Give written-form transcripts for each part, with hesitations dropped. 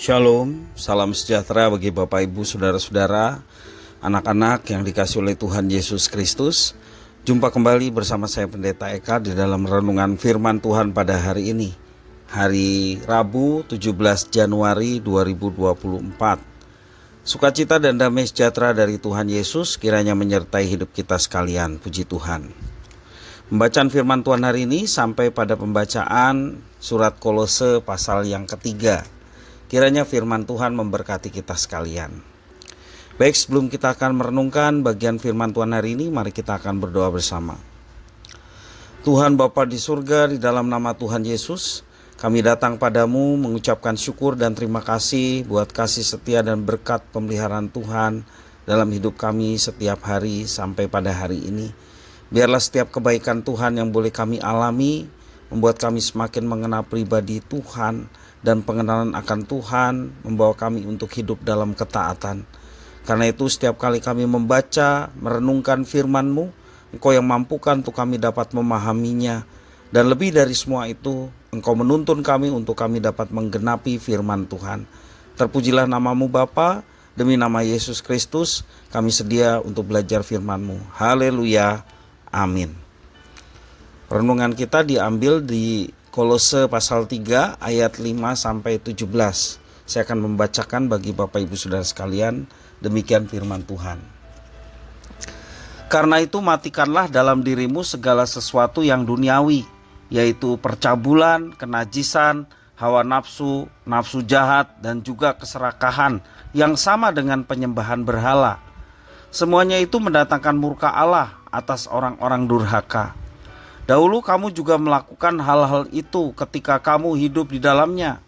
Shalom, salam sejahtera bagi Bapak Ibu Saudara-saudara, anak-anak yang dikasihi oleh Tuhan Yesus Kristus. Jumpa kembali bersama saya Pendeta Eka di dalam renungan firman Tuhan pada hari ini, hari Rabu 17 Januari 2024. Sukacita dan damai sejahtera dari Tuhan Yesus kiranya menyertai hidup kita sekalian, puji Tuhan. Pembacaan firman Tuhan hari ini sampai pada pembacaan surat Kolose pasal yang ketiga. Kiranya firman Tuhan memberkati kita sekalian. Baik, sebelum kita akan merenungkan bagian firman Tuhan hari ini, mari kita akan berdoa bersama. Tuhan Bapa di surga, di dalam nama Tuhan Yesus, kami datang padamu mengucapkan syukur dan terima kasih buat kasih setia dan berkat pemeliharaan Tuhan dalam hidup kami setiap hari sampai pada hari ini. Biarlah setiap kebaikan Tuhan yang boleh kami alami membuat kami semakin mengenal pribadi Tuhan, dan pengenalan akan Tuhan membawa kami untuk hidup dalam ketaatan. Karena itu setiap kali kami membaca, merenungkan firman-Mu, Engkau yang mampukan untuk kami dapat memahaminya. Dan lebih dari semua itu, Engkau menuntun kami untuk kami dapat menggenapi firman Tuhan. Terpujilah nama-Mu Bapa, demi nama Yesus Kristus, kami sedia untuk belajar firman-Mu. Haleluya, amin. Renungan kita diambil di Kolose pasal 3 ayat 5-17. Saya akan membacakan bagi Bapak Ibu Saudara sekalian, demikian firman Tuhan. Karena itu matikanlah dalam dirimu segala sesuatu yang duniawi, yaitu percabulan, kenajisan, hawa nafsu, nafsu jahat, dan juga keserakahan yang sama dengan penyembahan berhala. Semuanya itu mendatangkan murka Allah atas orang-orang durhaka. Dahulu kamu juga melakukan hal-hal itu ketika kamu hidup di dalamnya.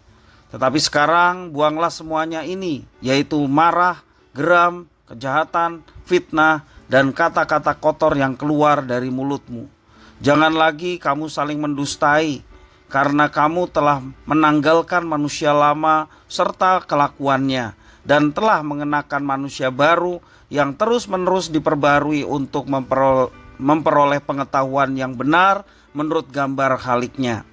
Tetapi sekarang buanglah semuanya ini, yaitu marah, geram, kejahatan, fitnah, dan kata-kata kotor yang keluar dari mulutmu. Jangan lagi kamu saling mendustai, karena kamu telah menanggalkan manusia lama serta kelakuannya, dan telah mengenakan manusia baru yang terus-menerus diperbarui untuk memperoleh pengetahuan yang benar menurut gambar khaliknya.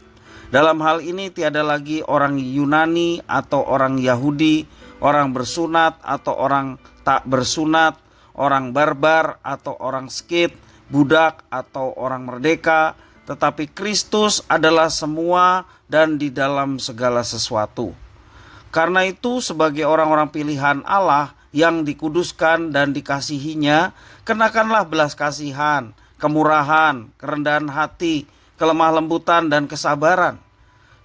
Dalam hal ini tiada lagi orang Yunani atau orang Yahudi, orang bersunat atau orang tak bersunat, orang barbar atau orang skit, budak atau orang merdeka, tetapi Kristus adalah semua dan di dalam segala sesuatu. Karena itu sebagai orang-orang pilihan Allah yang dikuduskan dan dikasihinya, kenakanlah belas kasihan, kemurahan, kerendahan hati, kelemah lembutan, dan kesabaran.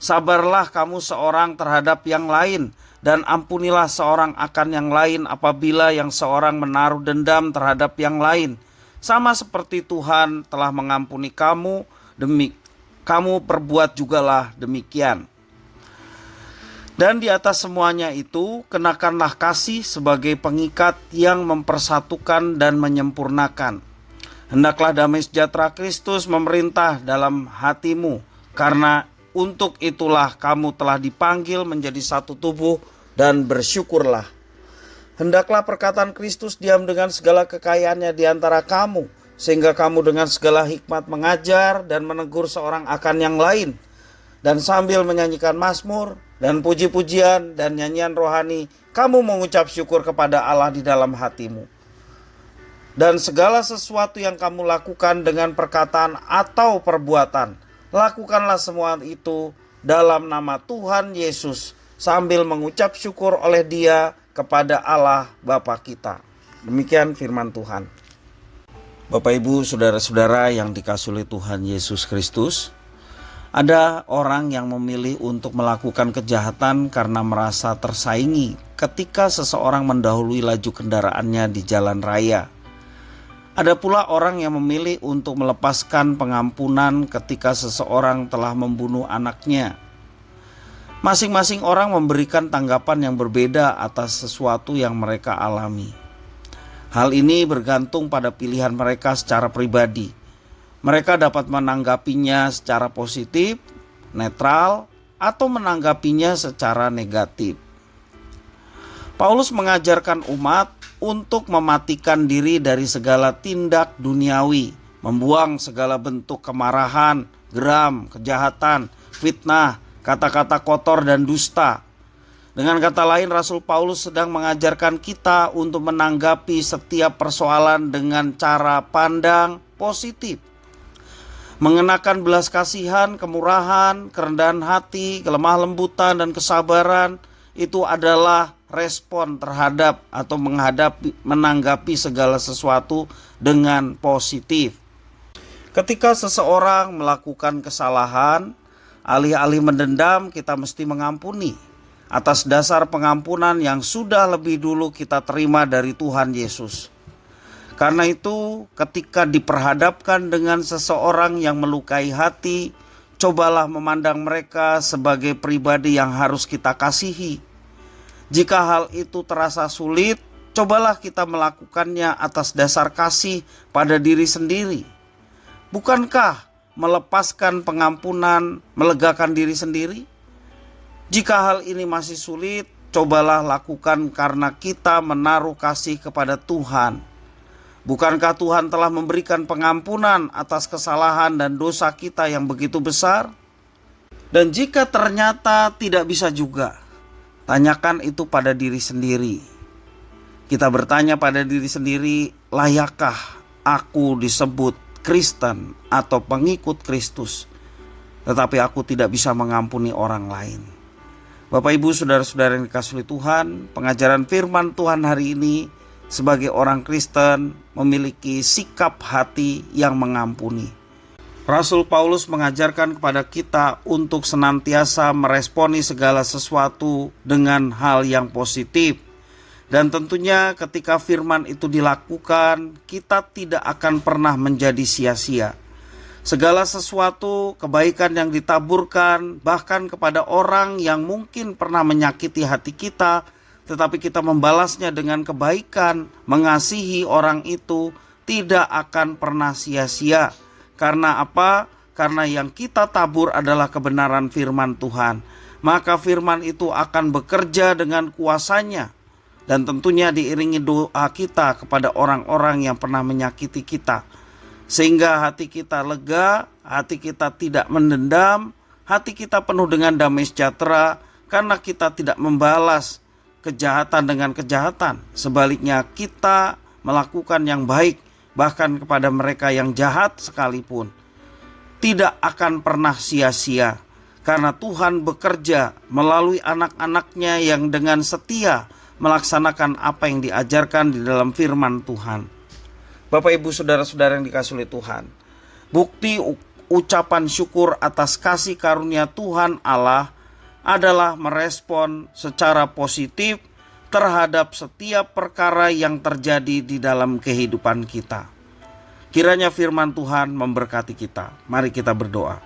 Sabarlah kamu seorang terhadap yang lain, dan ampunilah seorang akan yang lain apabila yang seorang menaruh dendam terhadap yang lain. Sama seperti Tuhan telah mengampuni kamu, kamu perbuat jugalah demikian. Dan di atas semuanya itu, kenakanlah kasih sebagai pengikat yang mempersatukan dan menyempurnakan. Hendaklah damai sejahtera Kristus memerintah dalam hatimu, karena untuk itulah kamu telah dipanggil menjadi satu tubuh, dan bersyukurlah. Hendaklah perkataan Kristus diam dengan segala kekayaannya di antara kamu, sehingga kamu dengan segala hikmat mengajar dan menegur seorang akan yang lain. Dan sambil menyanyikan mazmur dan puji-pujian dan nyanyian rohani, kamu mengucap syukur kepada Allah di dalam hatimu. Dan segala sesuatu yang kamu lakukan dengan perkataan atau perbuatan, lakukanlah semua itu dalam nama Tuhan Yesus, sambil mengucap syukur oleh Dia kepada Allah Bapa kita. Demikian firman Tuhan. Bapak Ibu Saudara-saudara yang dikasihi oleh Tuhan Yesus Kristus, ada orang yang memilih untuk melakukan kejahatan karena merasa tersaingi ketika seseorang mendahului laju kendaraannya di jalan raya. Ada pula orang yang memilih untuk melepaskan pengampunan ketika seseorang telah membunuh anaknya. Masing-masing orang memberikan tanggapan yang berbeda atas sesuatu yang mereka alami. Hal ini bergantung pada pilihan mereka secara pribadi. Mereka dapat menanggapinya secara positif, netral, atau menanggapinya secara negatif. Paulus mengajarkan umat untuk mematikan diri dari segala tindak duniawi, membuang segala bentuk kemarahan, geram, kejahatan, fitnah, kata-kata kotor dan dusta. Dengan kata lain, Rasul Paulus sedang mengajarkan kita untuk menanggapi setiap persoalan dengan cara pandang positif. Mengenakan belas kasihan, kemurahan, kerendahan hati, kelemah lembutan, dan kesabaran itu adalah respon terhadap atau menanggapi segala sesuatu dengan positif. Ketika seseorang melakukan kesalahan, alih-alih mendendam, kita mesti mengampuni atas dasar pengampunan yang sudah lebih dulu kita terima dari Tuhan Yesus. Karena itu, ketika diperhadapkan dengan seseorang yang melukai hati, cobalah memandang mereka sebagai pribadi yang harus kita kasihi. Jika hal itu terasa sulit, cobalah kita melakukannya atas dasar kasih pada diri sendiri. Bukankah melepaskan pengampunan melegakan diri sendiri? Jika hal ini masih sulit, cobalah lakukan karena kita menaruh kasih kepada Tuhan. Bukankah Tuhan telah memberikan pengampunan atas kesalahan dan dosa kita yang begitu besar? Dan jika ternyata tidak bisa juga, tanyakan itu pada diri sendiri. Kita bertanya pada diri sendiri, layakkah aku disebut Kristen atau pengikut Kristus, tetapi aku tidak bisa mengampuni orang lain? Bapak, Ibu, saudara-saudara yang dikasihi Tuhan, pengajaran firman Tuhan hari ini sebagai orang Kristen memiliki sikap hati yang mengampuni. Rasul Paulus mengajarkan kepada kita untuk senantiasa meresponi segala sesuatu dengan hal yang positif. Dan tentunya ketika firman itu dilakukan, kita tidak akan pernah menjadi sia-sia. Segala sesuatu kebaikan yang ditaburkan bahkan kepada orang yang mungkin pernah menyakiti hati kita, tetapi kita membalasnya dengan kebaikan, mengasihi orang itu, tidak akan pernah sia-sia. Karena apa? Karena yang kita tabur adalah kebenaran firman Tuhan. Maka firman itu akan bekerja dengan kuasanya. Dan tentunya diiringi doa kita kepada orang-orang yang pernah menyakiti kita. Sehingga hati kita lega, hati kita tidak mendendam, hati kita penuh dengan damai sejahtera. Karena kita tidak membalas kejahatan dengan kejahatan. Sebaliknya kita melakukan yang baik, bahkan kepada mereka yang jahat sekalipun. Tidak akan pernah sia-sia, karena Tuhan bekerja melalui anak-anaknya yang dengan setia melaksanakan apa yang diajarkan di dalam firman Tuhan. Bapak, Ibu, saudara-saudara yang dikasihi Tuhan, bukti ucapan syukur atas kasih karunia Tuhan Allah adalah merespon secara positif terhadap setiap perkara yang terjadi di dalam kehidupan kita. Kiranya firman Tuhan memberkati kita. Mari kita berdoa.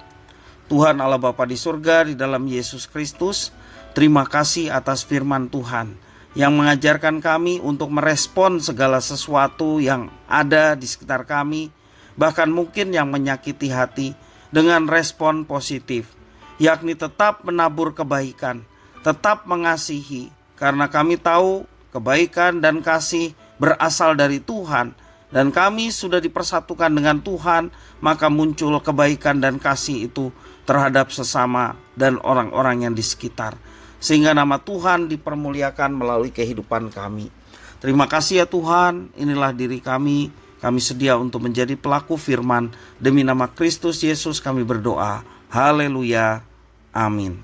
Tuhan Allah Bapa di surga, di dalam Yesus Kristus, terima kasih atas firman Tuhan yang mengajarkan kami untuk merespon segala sesuatu yang ada di sekitar kami, bahkan mungkin yang menyakiti hati, dengan respon positif, yakni tetap menabur kebaikan, tetap mengasihi, karena kami tahu kebaikan dan kasih berasal dari Tuhan, dan kami sudah dipersatukan dengan Tuhan, maka muncul kebaikan dan kasih itu terhadap sesama dan orang-orang yang di sekitar, sehingga nama Tuhan dipermuliakan melalui kehidupan kami. Terima kasih ya Tuhan, inilah diri kami sedia untuk menjadi pelaku firman. Demi nama Kristus Yesus kami berdoa. Haleluya, amin.